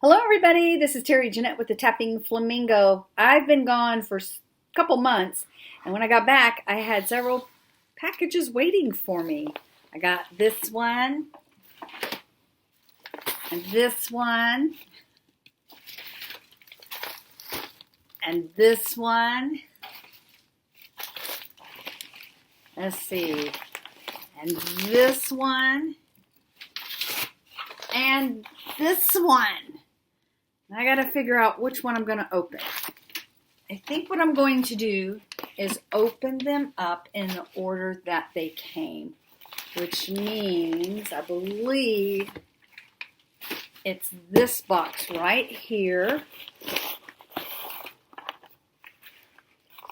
Hello everybody, this is Terry Jeanette with the Tapping Flamingo. I've been gone for a couple months, and when I got back I had several packages waiting for me. I got this one, and this one, and this one. Let's see, and this one, and this one. I gotta figure out which one I'm gonna open. I think what I'm going to do is open them up in the order that they came, which means I believe it's this box right here,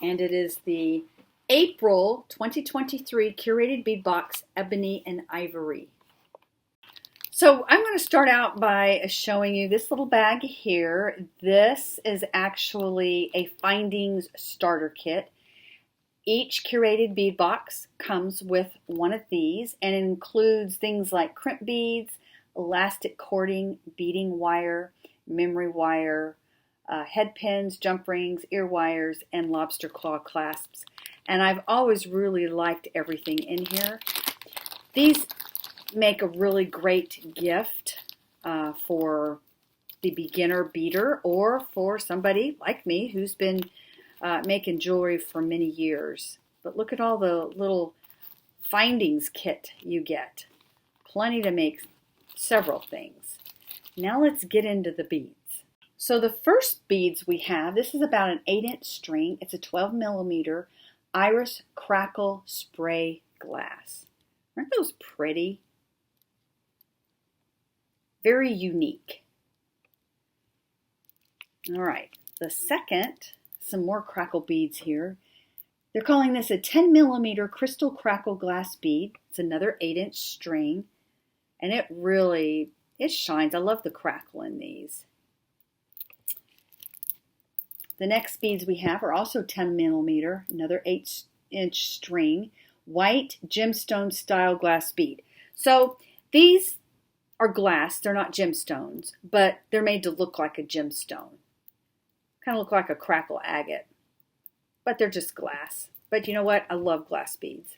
and it is the April 2023 Curated Bead Box, Ebony and Ivory. So I'm going to start out by showing you this little bag here. This is actually a findings starter kit. Each curated bead box comes with one of these and includes things like crimp beads, elastic cording, beading wire, memory wire, head pins, jump rings, ear wires, and lobster claw clasps. And I've always really liked everything in here. These make a really great gift for the beginner beader, or for somebody like me who's been making jewelry for many years. But look at all the little findings kit you get. Plenty to make several things. Now let's get into the beads. So the first beads we have, this is about an 8-inch string. It's a 12 millimeter iris crackle spray glass. Aren't those pretty? Very unique. All right, the second, some more crackle beads here. They're calling this a 10 millimeter crystal crackle glass bead. It's another 8-inch string, and it shines. I love the crackle in these. The next beads we have are also 10 millimeter, another 8-inch string, white gemstone style glass bead. So these are glass, they're not gemstones, but they're made to look like a gemstone. Kind of look like a crackle agate, but they're just glass. But you know what? I love glass beads.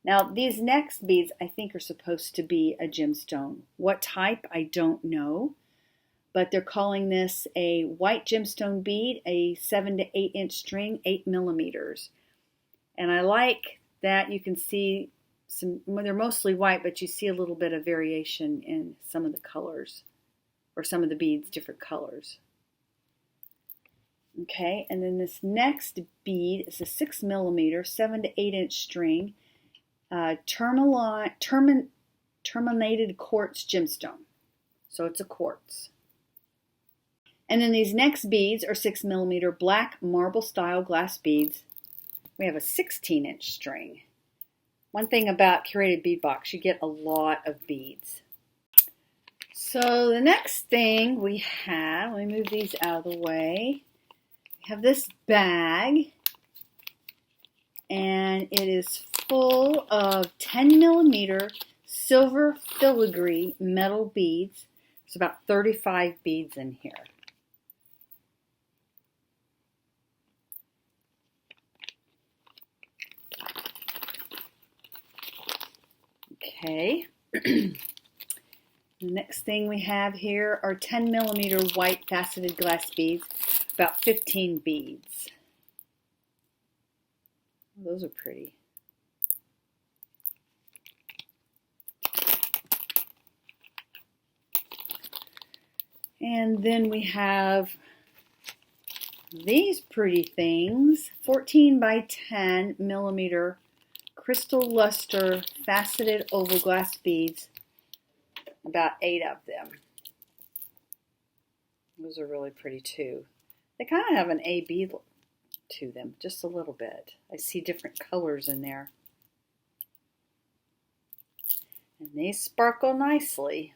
Now, these next beads I think are supposed to be a gemstone. What type, I don't know, but they're calling this a white gemstone bead, a 7 to 8-inch string, 8 millimeters. And I like that you can see they're mostly white, but you see a little bit of variation in some of the colors, or some of the beads, different colors. Okay, and then this next bead is a 6 millimeter, 7 to 8-inch string, terminated quartz gemstone. So it's a quartz. And then these next beads are 6 millimeter black marble style glass beads. We have a 16-inch string. One thing about curated bead box, you get a lot of beads. So the next thing we have, let me move these out of the way. We have this bag, and it is full of 10 millimeter silver filigree metal beads. There's about 35 beads in here. Okay, the next thing we have here are 10 millimeter white faceted glass beads, about 15 beads. Those are pretty. And then we have these pretty things, 14 by 10 millimeter crystal luster faceted oval glass beads, about 8 of them. Those are really pretty too. They kind of have an AB to them, just a little bit. I see different colors in there. And they sparkle nicely.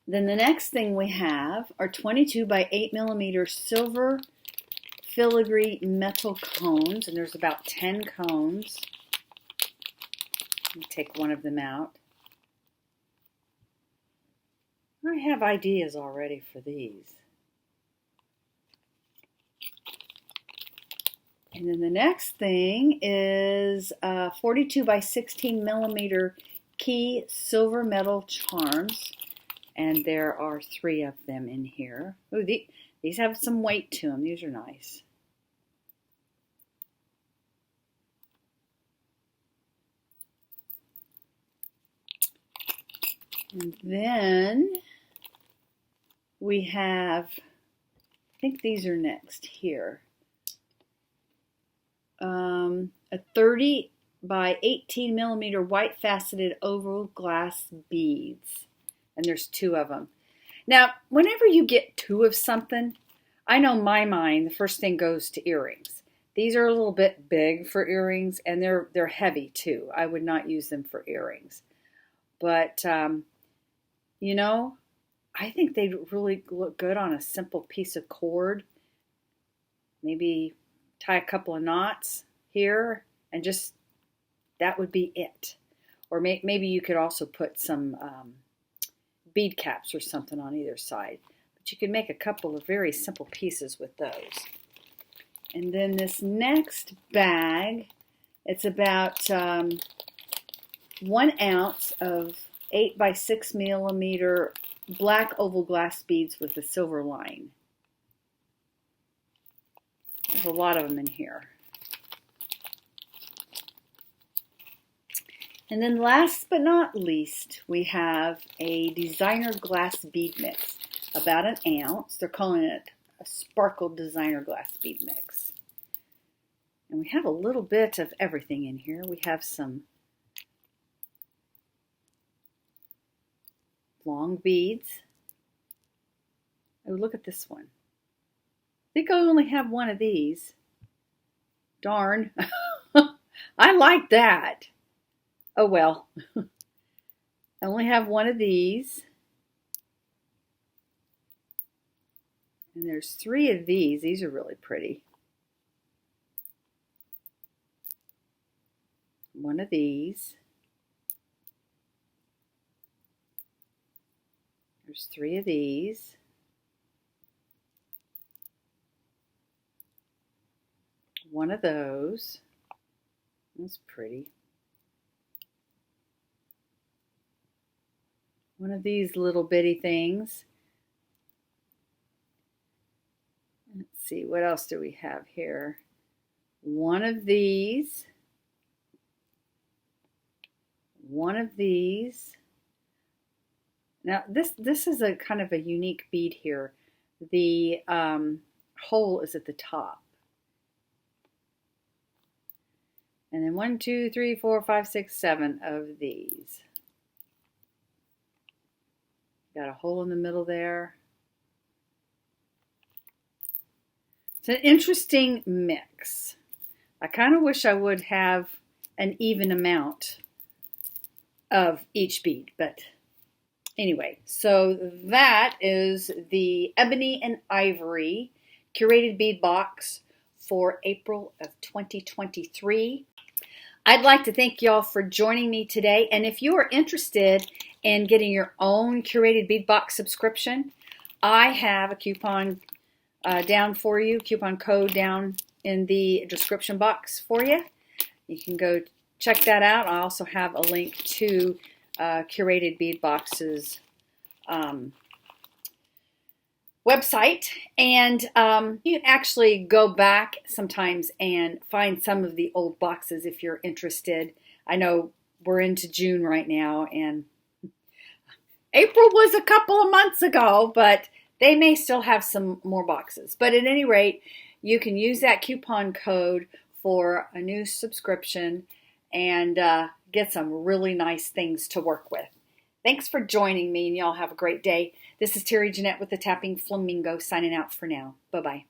Then the next thing we have are 22 by 8 millimeter silver filigree metal cones, and there's about 10 cones. Let me take one of them out. I have ideas already for these. And then the next thing is 42 by 16 millimeter key silver metal charms. And there are 3 of them in here. Ooh, these have some weight to them. These are nice. And then we have, I think these are next here. A 30 by 18 millimeter white faceted oval glass beads. And there's 2 of them. Now, whenever you get 2 of something, I know in my mind, the first thing goes to earrings. These are a little bit big for earrings, and they're heavy too. I would not use them for earrings. But, you know, I think they'd really look good on a simple piece of cord. Maybe tie a couple of knots here, and just, that would be it. Or maybe you could also put some bead caps or something on either side. But you can make a couple of very simple pieces with those. And then this next bag, it's about 1 ounce of 8 by 6 millimeter black oval glass beads with a silver line. There's a lot of them in here. And then last but not least, we have a designer glass bead mix, about 1 ounce. They're calling it a sparkle designer glass bead mix. And we have a little bit of everything in here. We have some long beads. Oh, look at this one. I think I only have 1 of these. Darn. I like that. Oh well. I only have 1 of these. And there's 3 of these. These are really pretty. 1 of these. There's 3 of these. 1 of those. That's pretty. 1 of these little bitty things. Let's see, what else do we have here? 1 of these. 1 of these. Now this is a kind of a unique bead here. The hole is at the top. And then 1, 2, 3, 4, 5, 6, 7 of these. Got a hole in the middle there. It's an interesting mix. I kind of wish I would have an even amount of each bead, but anyway, so that is the Ebony and Ivory Curated Bead Box for April of 2023. I'd like to thank y'all for joining me today, and if you are interested in getting your own Curated Bead Box subscription, I have a coupon down for you, coupon code down in the description box for you. You can go check that out. I also have a link to Curated Bead Box's website, and you can actually go back sometimes and find some of the old boxes if you're interested. I know we're into June right now, and April was a couple of months ago, but they may still have some more boxes. But at any rate, you can use that coupon code for a new subscription and get some really nice things to work with. Thanks for joining me, and y'all have a great day. This is Terry Jeanette with the Tapping Flamingo signing out for now. Bye-bye.